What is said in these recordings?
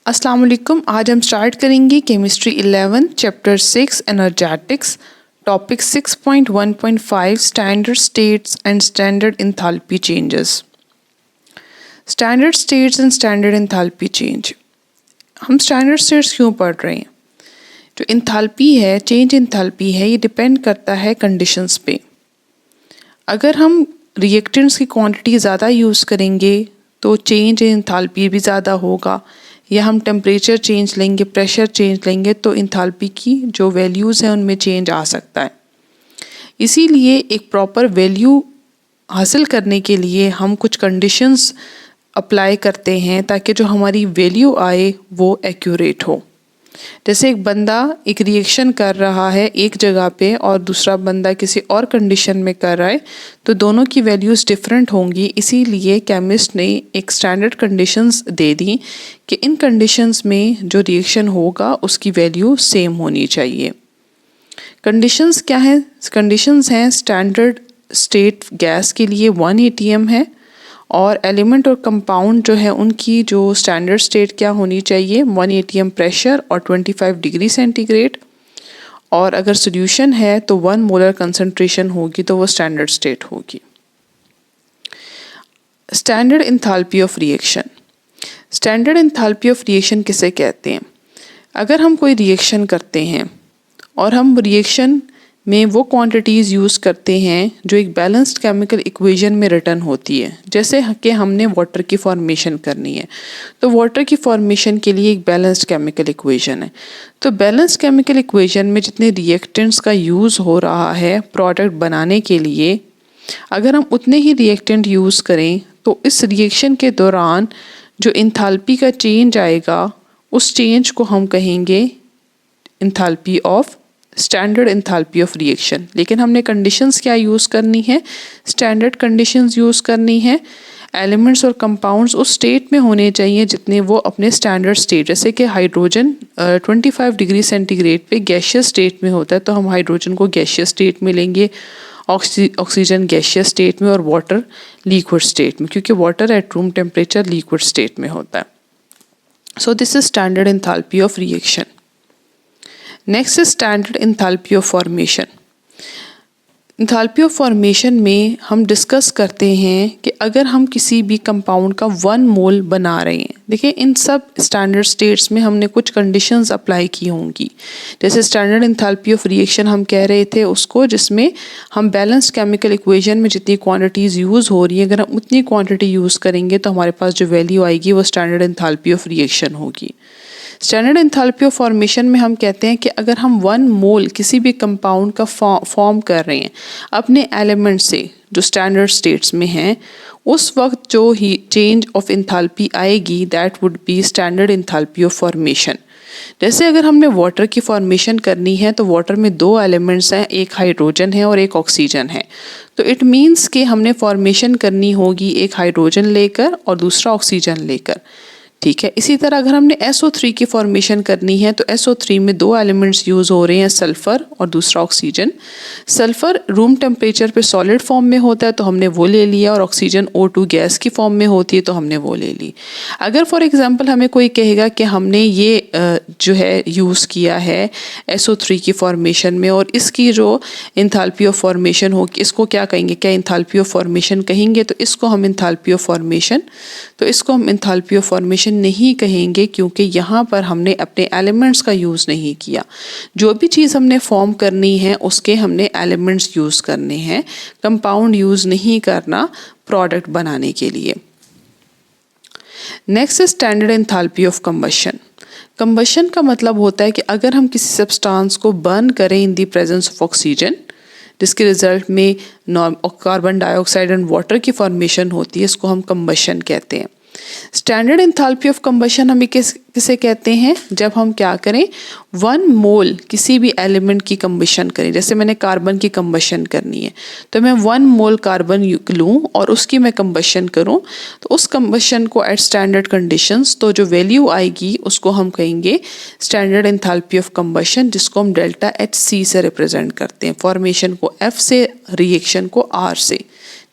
अस्सलाम वालेकुम। आज हम स्टार्ट करेंगे chemistry 11 chapter 6 energetics topic 6.1.5 standard states and standard enthalpy changes. Standard states and standard enthalpy change. हम स्टैंडर्ड स्टेट्स क्यों पढ़ रहे हैं? जो एंथैल्पी है, चेंज एंथैल्पी है, ये डिपेंड करता है कंडीशंस पे। अगर हम रिएक्टेंट्स की क्वांटिटी ज़्यादा यूज़ करेंगे तो चेंज एंथैल्पी भी ज़्यादा होगा, या हम टेम्परेचर चेंज लेंगे, प्रेशर चेंज लेंगे तो एंथैल्पी की जो वैल्यूज़ हैं उनमें चेंज आ सकता है। इसीलिए एक प्रॉपर वैल्यू हासिल करने के लिए हम कुछ कंडीशंस अप्लाई करते हैं ताकि जो हमारी वैल्यू आए वो एक्यूरेट हो। जैसे एक बंदा एक रिएक्शन कर रहा है एक जगह पे और दूसरा बंदा किसी और कंडीशन में कर रहा है तो दोनों की वैल्यूज़ डिफरेंट होंगी। इसीलिए केमिस्ट ने एक स्टैंडर्ड कंडीशंस दे दी कि इन कंडीशंस में जो रिएक्शन होगा उसकी वैल्यू सेम होनी चाहिए। कंडीशंस क्या हैं? कंडीशंस हैं स्टैंडर्ड स्टेट गैस के लिए 1 atm है, और एलिमेंट और कंपाउंड जो है उनकी जो स्टैंडर्ड स्टेट क्या होनी चाहिए, 1 atm प्रेशर और 25 डिग्री सेंटीग्रेड। और अगर सोल्यूशन है तो 1 मोलर कंसंट्रेशन होगी तो वो स्टैंडर्ड स्टेट होगी। Standard enthalpy of reaction. Standard enthalpy of reaction किसे कहते हैं? अगर हम कोई रिएक्शन करते हैं और हम रिएक्शन में वो क्वांटिटीज़ यूज़ करते हैं जो एक बैलेंस्ड केमिकल इक्वेशन में रिटर्न होती है, जैसे कि हमने वाटर की फॉर्मेशन करनी है तो वाटर की फॉर्मेशन के लिए एक बैलेंस्ड केमिकल इक्वेशन है। तो बैलेंस्ड केमिकल इक्वेशन में जितने रिएक्टेंट्स का यूज़ हो रहा है प्रोडक्ट बनाने के लिए, अगर हम उतने ही रिएक्टेंट यूज़ करें तो इस रिएक्शन के दौरान जो एंथैल्पी का चेंज आएगा उस चेंज को हम कहेंगे enthalpy of standard enthalpy of reaction. लेकिन हमने कंडीशंस क्या यूज़ करनी है? स्टैंडर्ड कंडीशंस यूज़ करनी है। एलिमेंट्स और कंपाउंड्स उस स्टेट में होने चाहिए जितने वो अपने स्टैंडर्ड स्टेट, जैसे कि हाइड्रोजन 25 डिग्री सेंटीग्रेड पे गैशियस स्टेट में होता है तो हम हाइड्रोजन को गैशियस स्टेट में लेंगे, ऑक्सीजन गैशियस स्टेट में और वाटर लिक्विड स्टेट में, क्योंकि water at room temperature liquid state में होता है। So this is standard enthalpy of reaction. Next is standard enthalpy of formation. Enthalpy of formation में हम डिस्कस करते हैं कि अगर हम किसी भी कंपाउंड का 1 मोल बना रहे हैं, देखिए इन सब स्टैंडर्ड स्टेट्स में हमने कुछ कंडीशंस अप्लाई की होंगी। जैसे स्टैंडर्ड एंथैल्पी ऑफ रिएक्शन हम कह रहे थे उसको, जिसमें हम बैलेंस्ड केमिकल इक्वेशन में जितनी क्वांटिटीज़ यूज़ हो रही है अगर हम उतनी क्वांटिटी यूज़ करेंगे तो हमारे पास जो वैल्यू आएगी वो स्टैंडर्ड एंथैल्पी ऑफ रिएक्शन होगी। स्टैंडर्ड एंथैल्पी ऑफ फॉर्मेशन में हम कहते हैं कि अगर हम 1 मोल किसी भी कंपाउंड का फॉर्म कर रहे हैं अपने एलिमेंट से जो स्टैंडर्ड स्टेट्स में हैं, उस वक्त जो ही चेंज ऑफ एंथैल्पी आएगी that would be standard enthalpy of formation. जैसे अगर हमने वाटर की फॉर्मेशन करनी है तो वाटर में 2 एलिमेंट्स हैं, एक हाइड्रोजन है और एक ऑक्सीजन है, तो इट मीन्स कि हमने फॉर्मेशन करनी होगी एक हाइड्रोजन लेकर और दूसरा ऑक्सीजन लेकर, ठीक है। इसी तरह अगर हमने SO3 की फॉर्मेशन करनी है तो SO3 में 2 एलिमेंट्स यूज़ हो रहे हैं, सल्फ़र और दूसरा ऑक्सीजन। सल्फ़र रूम टेम्परेचर पे सॉलिड फॉर्म में होता है तो हमने वो ले लिया, और ऑक्सीजन O2 गैस की फॉर्म में होती है तो हमने वो ले ली। अगर फॉर एग्जांपल हमें कोई कहेगा कि हमने ये जो है यूज़ किया है SO3 की फॉर्मेशन में और इसकी जो एंथैल्पी ऑफ फॉर्मेशन हो, इसको क्या कहेंगे? क्या एंथैल्पी ऑफ फॉर्मेशन कहेंगे? तो इसको हम एंथैल्पी ऑफ फॉर्मेशन नहीं कहेंगे, क्योंकि यहाँ पर हमने अपने एलिमेंट्स का यूज़ नहीं किया। जो भी चीज़ हमने फॉर्म करनी है उसके हमने एलिमेंट्स यूज़ करने हैं, कंपाउंड यूज़ नहीं करना प्रोडक्ट बनाने के लिए। Next is standard enthalpy of combustion. Combustion का मतलब होता है कि अगर हम किसी सब्सटेंस को बर्न करें in the presence of oxygen, जिसके रिजल्ट में कार्बन डाइऑक्साइड एंड वाटर की फॉर्मेशन होती है, इसको हम कंबशन कहते हैं। स्टैंडर्ड एंथैल्पी ऑफ कंबशन हमें किसे कहते हैं? जब हम क्या करें, 1 मोल किसी भी एलिमेंट की कंबशन करें। जैसे मैंने कार्बन की कंबशन करनी है तो मैं 1 मोल कार्बन लूँ और उसकी मैं कंबशन करूँ, तो उस कंबशन को एट स्टैंडर्ड कंडीशंस तो जो वैल्यू आएगी उसको हम कहेंगे स्टैंडर्ड एंथैल्पी ऑफ कंबशन, जिसको हम डेल्टा HC से रिप्रेजेंट करते हैं। फॉर्मेशन को F से, रिएक्शन को R से,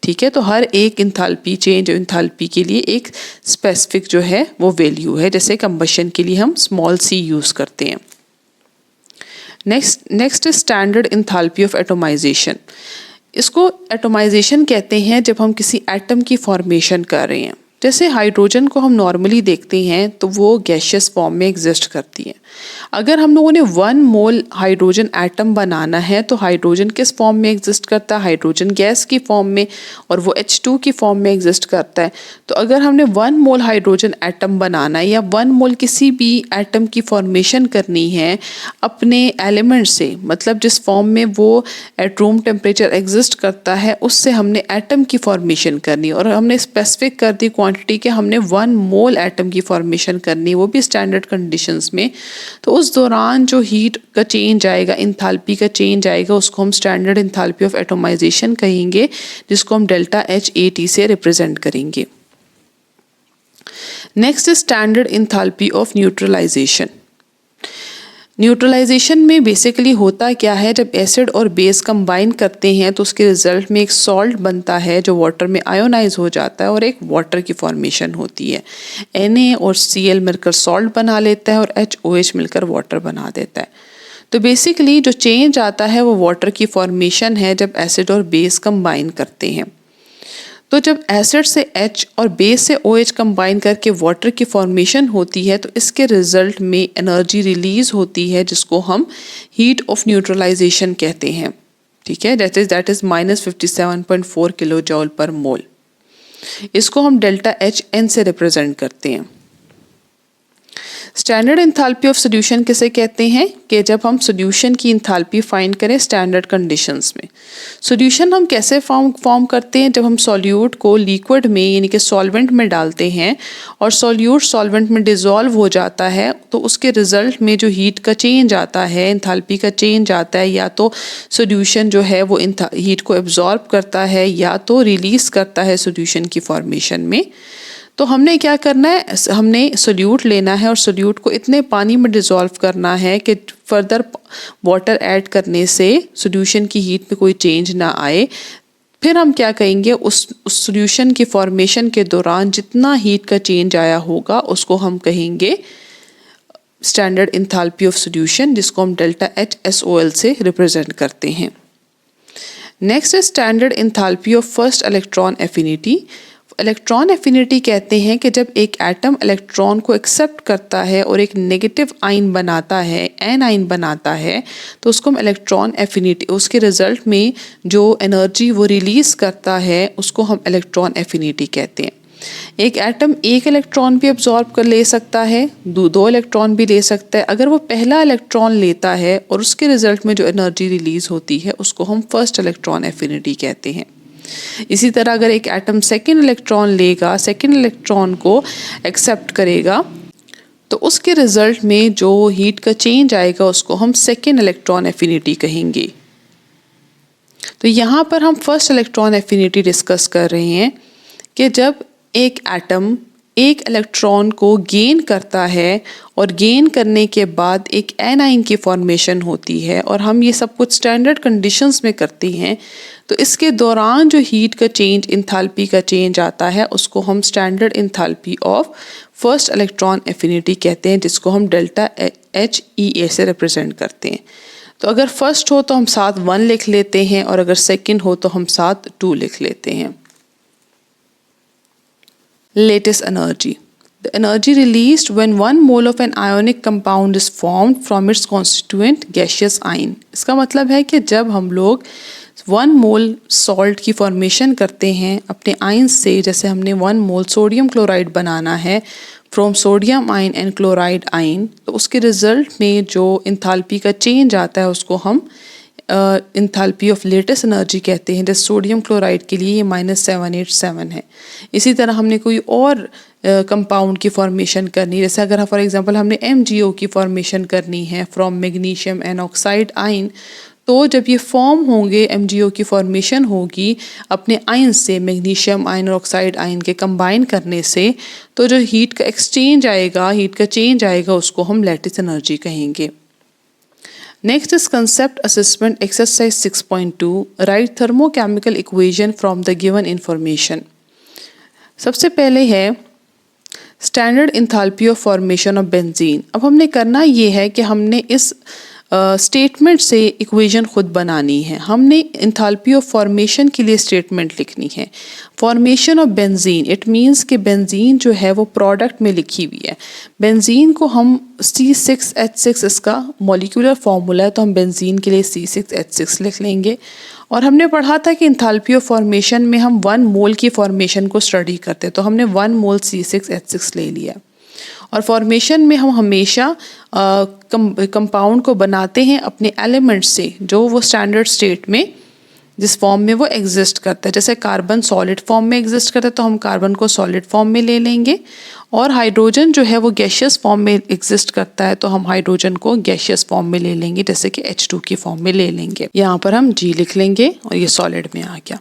ठीक है, तो हर एक इंथाल्पी चेंज इंथाल्पी के लिए एक स्पेसिफिक जो है वो वैल्यू है, जैसे कंबशन के लिए हम स्मॉल c यूज़ करते हैं। Next is standard enthalpy of atomization. इसको एटोमाइजेशन कहते हैं जब हम किसी एटम की फॉर्मेशन कर रहे हैं। जैसे हाइड्रोजन को हम नॉर्मली देखते हैं तो वो गैशियस फॉर्म में एग्जिस्ट करती है। अगर हम लोगों ने 1 मोल हाइड्रोजन एटम बनाना है तो हाइड्रोजन किस फॉर्म में एग्जिस्ट करता है? हाइड्रोजन गैस की फॉर्म में, और वो H2 की फॉर्म में एग्जिस्ट करता है। तो अगर हमने 1 मोल हाइड्रोजन एटम बनाना है या 1 मोल किसी भी एटम की फॉर्मेशन करनी है अपने एलिमेंट से, मतलब जिस फॉर्म में वो एट रूम टेम्परेचर एग्जिस्ट करता है, उससे हमने एटम की फॉर्मेशन करनी, और हमने स्पेसिफिक कर दी क्वांटिटी के हमने 1 मोल एटम की फॉर्मेशन करनी, वो भी स्टैंडर्ड कंडीशंस में। तो उस दौरान जो हीट का चेंज आएगा, इंथाल्पी का चेंज आएगा, उसको हम स्टैंडर्ड इंथाल्पी ऑफ एटोमाइजेशन कहेंगे, जिसको हम डेल्टा HAT से रिप्रेजेंट करेंगे। Next is standard enthalpy of neutralization. Neutralization में बेसिकली होता क्या है, जब एसिड और बेस कंबाइन करते हैं तो उसके रिजल्ट में एक सॉल्ट बनता है जो वाटर में आयोनाइज हो जाता है और एक वाटर की फॉर्मेशन होती है। Na और Cl मिलकर सॉल्ट बना लेता है और HOH मिलकर वाटर बना देता है। तो बेसिकली जो चेंज आता है वो वाटर की फॉर्मेशन है जब एसिड और बेस कंबाइन करते हैं। तो जब एसिड से H और बेस से OH कंबाइन करके वाटर की फॉर्मेशन होती है तो इसके रिजल्ट में एनर्जी रिलीज होती है, जिसको हम हीट ऑफ न्यूट्रलाइजेशन कहते हैं। ठीक है, दैट इज -57.4 किलो जॉल पर मोल। इसको हम डेल्टा HN से रिप्रेजेंट करते हैं। स्टैंडर्ड इंथाल्पी ऑफ सोल्यूशन किसे कहते हैं कि जब हम सोल्यूशन की इंथाल्पी फाइंड करें स्टैंडर्ड कंडीशंस में। सोल्यूशन हम कैसे फॉर्म करते हैं, जब हम सॉल्यूट को लिक्विड में यानी कि सॉल्वेंट में डालते हैं और सॉल्यूट सॉल्वेंट में डिसॉल्व हो जाता है तो उसके रिजल्ट में जो हीट का चेंज आता है, इंथाल्पी का चेंज आता है, या तो सोल्यूशन जो है वो हीट को एब्जॉर्ब करता है या तो रिलीज करता है सोल्यूशन की फॉर्मेशन में। तो हमने क्या करना है, हमने सोल्यूट लेना है और सोल्यूट को इतने पानी में डिसॉल्व करना है कि फर्दर वाटर ऐड करने से सोल्यूशन की हीट में कोई चेंज ना आए। फिर हम क्या कहेंगे, उस सोल्यूशन की फॉर्मेशन के दौरान जितना हीट का चेंज आया होगा उसको हम कहेंगे स्टैंडर्ड इंथाल्पी ऑफ सोल्यूशन, जिसको हम डेल्टा HSOL से रिप्रेजेंट करते हैं। नेक्स्ट है standard enthalpy of first electron affinity. Electron affinity कहते हैं कि जब एक एटम इलेक्ट्रॉन को एक्सेप्ट करता है और एक नेगेटिव आयन बनाता है, एन आयन बनाता है, तो उसको हम इलेक्ट्रॉन एफिनिटी, उसके रिजल्ट में जो एनर्जी वो रिलीज करता है उसको हम इलेक्ट्रॉन एफिनिटी कहते हैं। एक एटम एक इलेक्ट्रॉन भी अब्जॉर्ब कर ले सकता है, दो इलेक्ट्रॉन भी ले सकता है। अगर वो पहला इलेक्ट्रॉन लेता है और उसके रिजल्ट में जो एनर्जी रिलीज होती है उसको हम फर्स्ट इलेक्ट्रॉन एफिनिटी कहते हैं। इसी तरह अगर एक एटम सेकेंड इलेक्ट्रॉन लेगा, सेकेंड इलेक्ट्रॉन को एक्सेप्ट करेगा, तो उसके रिजल्ट में जो हीट का चेंज आएगा उसको हम सेकेंड इलेक्ट्रॉन एफिनिटी कहेंगे। तो यहाँ पर हम फर्स्ट इलेक्ट्रॉन एफिनिटी डिस्कस कर रहे हैं कि जब एक एटम एक इलेक्ट्रॉन को गेन करता है और गेन करने के बाद एक एनाइन की फॉर्मेशन होती है, और हम ये सब कुछ स्टैंडर्ड कंडीशंस में करते हैं, तो इसके दौरान जो हीट का चेंज, इंथाल्पी का चेंज आता है उसको हम standard enthalpy of first electron affinity कहते हैं, जिसको हम डेल्टा HEA से रिप्रेजेंट करते हैं। तो अगर फर्स्ट हो तो हम साथ 1 लिख लेते हैं और अगर सेकेंड हो तो हम साथ 2 लिख लेते हैं। Latest energy. The energy released when 1 mole of an ionic compound is formed from its constituent gaseous ion. इसका मतलब है कि जब हम लोग 1 मोल सॉल्ट की फॉर्मेशन करते हैं अपने आयंस से, जैसे हमने 1 मोल सोडियम क्लोराइड बनाना है from sodium ion and chloride ion, तो उसके रिजल्ट में जो इंथाल्पी का चेंज आता है उसको हम इंथाल्पी ऑफ लेटेस्ट एनर्जी कहते हैं। जैसे सोडियम क्लोराइड के लिए ये -787 है। इसी तरह हमने कोई और कंपाउंड की फॉर्मेशन करनी, जैसे अगर फॉर एग्जांपल हमने MgO की फॉर्मेशन करनी है from magnesium and oxide ion, तो जब ये फॉर्म होंगे, MgO की फॉर्मेशन होगी अपने आयन से, मैग्नीशियम आयन और ऑक्साइड आयन के कंबाइन करने से, तो जो हीट का एक्सचेंज आएगा, हीट का चेंज आएगा, उसको हम लेटेस्ट एनर्जी कहेंगे। Next is concept assessment exercise 6.2 right thermochemical equation from the given information. सबसे पहले है standard enthalpy of formation of benzene. अब हमने करना ये है कि हमने इस स्टेटमेंट से इक्वेशन खुद बनानी है। हमने इंथाल्पी ऑफ फॉर्मेशन के लिए स्टेटमेंट लिखनी है। Formation of benzene, it means कि बेंजीन जो है वो प्रोडक्ट में लिखी हुई है। बेंजीन को हम C6H6 इसका मॉलिक्यूलर फॉर्मूला है, तो हम बेंजीन के लिए C6H6 लिख लेंगे। और हमने पढ़ा था कि इंथाल्पी ऑफ फॉर्मेशन में हम 1 मोल की फॉर्मेशन को स्टडी करते हैं, तो हमने 1 मोल C6H6 ले लिया। और फॉर्मेशन में हम हमेशा कंपाउंड को बनाते हैं अपने एलिमेंट्स से जो वो स्टैंडर्ड स्टेट में जिस फॉर्म में वो एग्जिस्ट करता है। जैसे कार्बन सॉलिड फॉर्म में एग्जिस्ट करता है तो हम कार्बन को सॉलिड फॉर्म में ले लेंगे, और हाइड्रोजन जो है वो गैशियस फॉर्म में एग्जिस्ट करता है तो हम हाइड्रोजन को गैशियस फॉर्म में ले लेंगे, जैसे कि H2 की फॉर्म में ले लेंगे। यहाँ पर हम G लिख लेंगे और ये सॉलिड में आ गया।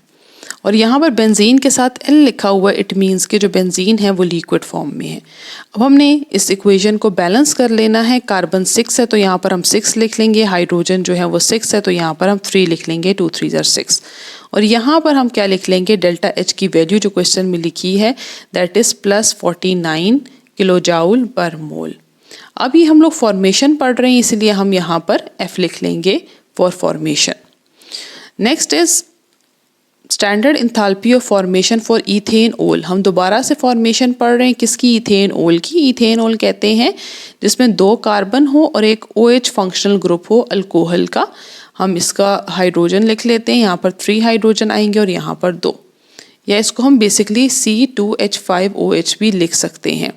और यहाँ पर बेंजीन के साथ L लिखा हुआ है, इट मीन्स कि जो बेंजीन है वो लिक्विड फॉर्म में है। अब हमने इस इक्वेशन को बैलेंस कर लेना है। कार्बन 6 है तो यहाँ पर हम 6 लिख लेंगे, हाइड्रोजन जो है वो 6 है तो यहाँ पर हम 3 लिख लेंगे, 2 3 ज़ा 6। और यहाँ पर हम क्या लिख लेंगे, डेल्टा H की वैल्यू जो क्वेश्चन में लिखी है दैट इज़ +49 किलो जाउल पर मोल। अभी हम लोग फॉर्मेशन पढ़ रहे हैं इसलिए हम यहाँ पर F लिख लेंगे for formation. Next is standard enthalpy of formation for ethane ओल। हम दोबारा से फॉर्मेशन पढ़ रहे हैं किसकी, इथेन ओल की। इथेन ओल कहते हैं जिसमें 2 कार्बन हो और एक OH फंक्शनल ग्रुप हो अल्कोहल का। हम इसका हाइड्रोजन लिख लेते हैं, यहाँ पर 3 हाइड्रोजन आएंगे और यहाँ पर 2, या इसको हम बेसिकली C2H5OH भी लिख सकते हैं,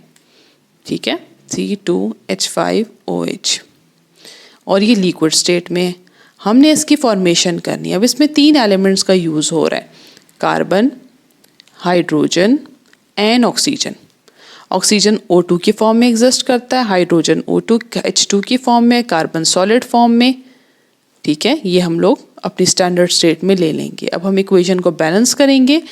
ठीक है, C2H5OH। और ये लिक्विड स्टेट में हमने इसकी फॉर्मेशन करनी है। अब इसमें 3 एलिमेंट्स का यूज़ हो रहा है, carbon, hydrogen and oxygen. Oxygen O2 की फॉर्म में एग्जिस्ट करता है, हाइड्रोजन O2 H2 की फॉर्म में, कार्बन सॉलिड फॉर्म में, ठीक है। ये हम लोग अपनी स्टैंडर्ड स्टेट में ले लेंगे। अब हम इक्वेशन को बैलेंस करेंगे।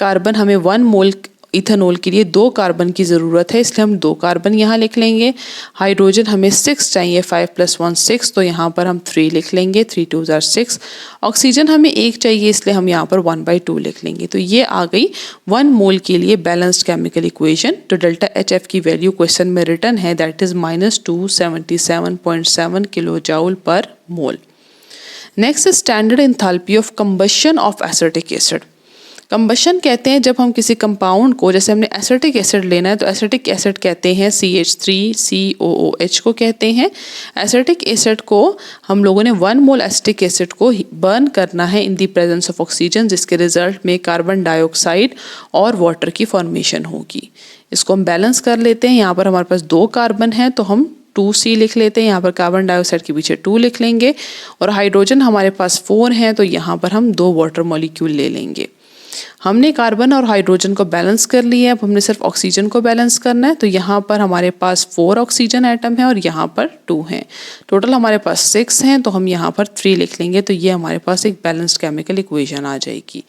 कार्बन हमें 1 मोल इथेनॉल के लिए 2 कार्बन की ज़रूरत है, इसलिए हम 2 कार्बन यहाँ लिख लेंगे। हाइड्रोजन हमें 6 चाहिए, 5 + 1 6, तो यहाँ पर हम 3 लिख लेंगे, 3 2 ज़ा 6। ऑक्सीजन हमें 1 चाहिए इसलिए हम यहाँ पर 1/2 लिख लेंगे। तो ये आ गई 1 मोल के लिए बैलेंस्ड केमिकल इक्वेशन। तो डेल्टा HF की वैल्यू क्वेश्चन में रिटर्न है दैट इज़ -277.7 किलो जाउल पर मोल। Next is standard enthalpy of combustion of acetic acid. Combustion कहते हैं जब हम किसी कंपाउंड को, जैसे हमने एसिटिक एसिड लेना है तो एसिटिक एसिड कहते हैं CH3COOH को कहते हैं। एसिटिक एसिड को हम लोगों ने 1 मोल एसिटिक एसिड को बर्न करना है in the presence of oxygen, जिसके रिजल्ट में कार्बन डाइऑक्साइड और वाटर की फॉर्मेशन होगी। इसको हम बैलेंस कर लेते हैं। यहाँ पर हमारे पास 2 कार्बन है तो हम 2C लिख लेते हैं, यहाँ पर कार्बन डाइऑक्साइड के पीछे 2 लिख लेंगे, और हाइड्रोजन हमारे पास 4 हैं तो यहाँ पर हम 2 वाटर मॉलिक्यूल ले लेंगे। हमने कार्बन और हाइड्रोजन को बैलेंस कर लिया है, अब हमने सिर्फ ऑक्सीजन को बैलेंस करना है। तो यहाँ पर हमारे पास 4 ऑक्सीजन एटम है और यहाँ पर 2 हैं, टोटल हमारे पास 6 हैं, तो हम यहाँ पर 3 लिख लेंगे। तो ये हमारे पास एक बैलेंस्ड केमिकल इक्वेशन आ जाएगी।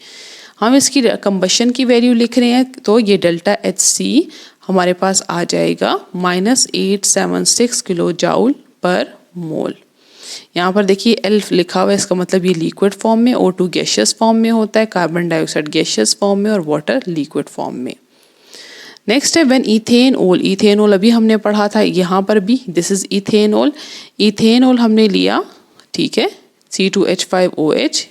हम इसकी कंबशन की वैल्यू लिख रहे हैं तो ये डेल्टा HC हमारे पास आ जाएगा -876 किलो जाउल पर मोल। यहाँ पर देखिए L लिखा हुआ है, इसका मतलब ये लिक्विड फॉर्म में, O2 गैशियस फॉर्म में होता है, कार्बन डाइऑक्साइड गैशियस फॉर्म में और वाटर लिक्विड फॉर्म में। नेक्स्ट है व्हेन इथेनॉल। इथेनॉल अभी हमने पढ़ा था, यहाँ पर भी दिस इज इथेनॉल। इथेनॉल हमने लिया, ठीक है, C2H5OH,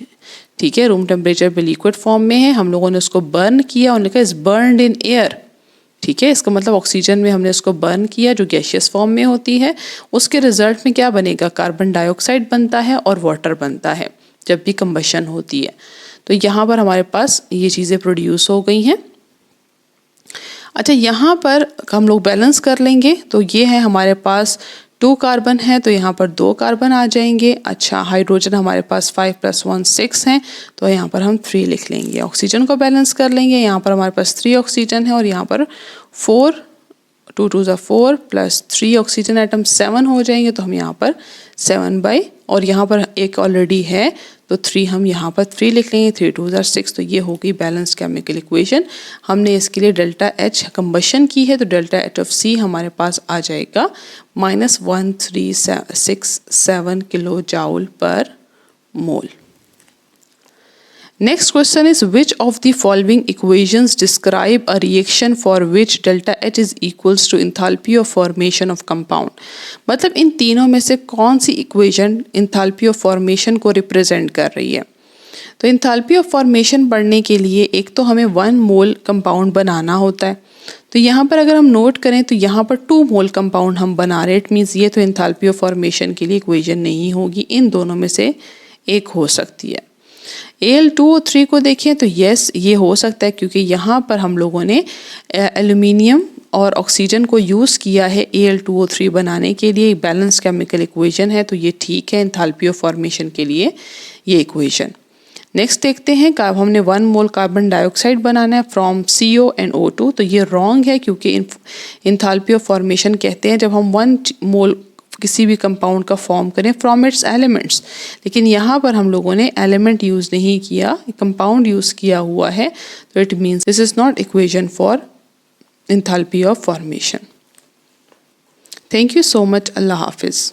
ठीक है, रूम टेम्परेचर पे लिक्विड फॉर्म में है। हम लोगों ने उसको बर्न किया और लिखा इज बर्नड इन एयर, ठीक है, इसका मतलब ऑक्सीजन में हमने इसको बर्न किया जो गैशियस फॉर्म में होती है। उसके रिजल्ट में क्या बनेगा, कार्बन डाइऑक्साइड बनता है और वाटर बनता है जब भी कंबशन होती है। तो यहाँ पर हमारे पास ये चीज़ें प्रोड्यूस हो गई हैं। अच्छा, यहाँ पर हम लोग बैलेंस कर लेंगे तो ये है हमारे पास 2 कार्बन है तो यहाँ पर 2 कार्बन आ जाएंगे। अच्छा, हाइड्रोजन हमारे पास 5 + 1 6 हैं तो यहाँ पर हम 3 लिख लेंगे। ऑक्सीजन को बैलेंस कर लेंगे, यहाँ पर हमारे पास 3 ऑक्सीजन है और यहाँ पर 4 2 2 ज़ा 4 + 3 ऑक्सीजन एटम 7 हो जाएंगे, तो हम यहाँ पर 7 और यहाँ पर एक ऑलरेडी है तो 3 हम यहाँ पर 3 लिख लेंगे, 3 2 are 6, तो ये हो गई बैलेंस केमिकल इक्वेशन। हमने इसके लिए डेल्टा एच कंबशन की है तो डेल्टा एच ऑफ सी हमारे पास आ जाएगा -1367 किलो जाउल पर मोल। Next question is which of the following equations describe a reaction for which delta H is equals to enthalpy of formation of compound। मतलब इन तीनों में से कौन सी इक्वेशन enthalpy of formation को represent कर रही है। तो enthalpy of formation पढ़ने के लिए एक तो हमें 1 मोल कंपाउंड बनाना होता है, तो यहाँ पर अगर हम नोट करें तो यहाँ पर 2 मोल कंपाउंड हम बना रहे हैं, इट मीन्स ये तो enthalpy of formation के लिए इक्वेशन नहीं होगी, इन दोनों में से एक हो सकती है। Al2O3 को देखें तो यस ये हो सकता है क्योंकि यहाँ पर हम लोगों ने एल्यूमिनियम और ऑक्सीजन को यूज़ किया है Al2O3 बनाने के लिए, बैलेंस केमिकल इक्वेशन है तो ये ठीक है एंथैल्पी ऑफ फॉर्मेशन के लिए ये इक्वेशन। नेक्स्ट देखते हैं हमने 1 मोल कार्बन डाइऑक्साइड बनाना है फ्रॉम CO एंड O2, तो ये रॉन्ग है क्योंकि एंथैल्पी ऑफ फॉर्मेशन कहते हैं जब हम 1 मोल किसी भी कंपाउंड का फॉर्म करें फ्रॉम इट्स एलिमेंट्स, लेकिन यहाँ पर हम लोगों ने एलिमेंट यूज़ नहीं किया, कंपाउंड यूज़ किया हुआ है, तो it means this is not equation for enthalpy of formation. Thank you so much. अल्लाह हाफिज़।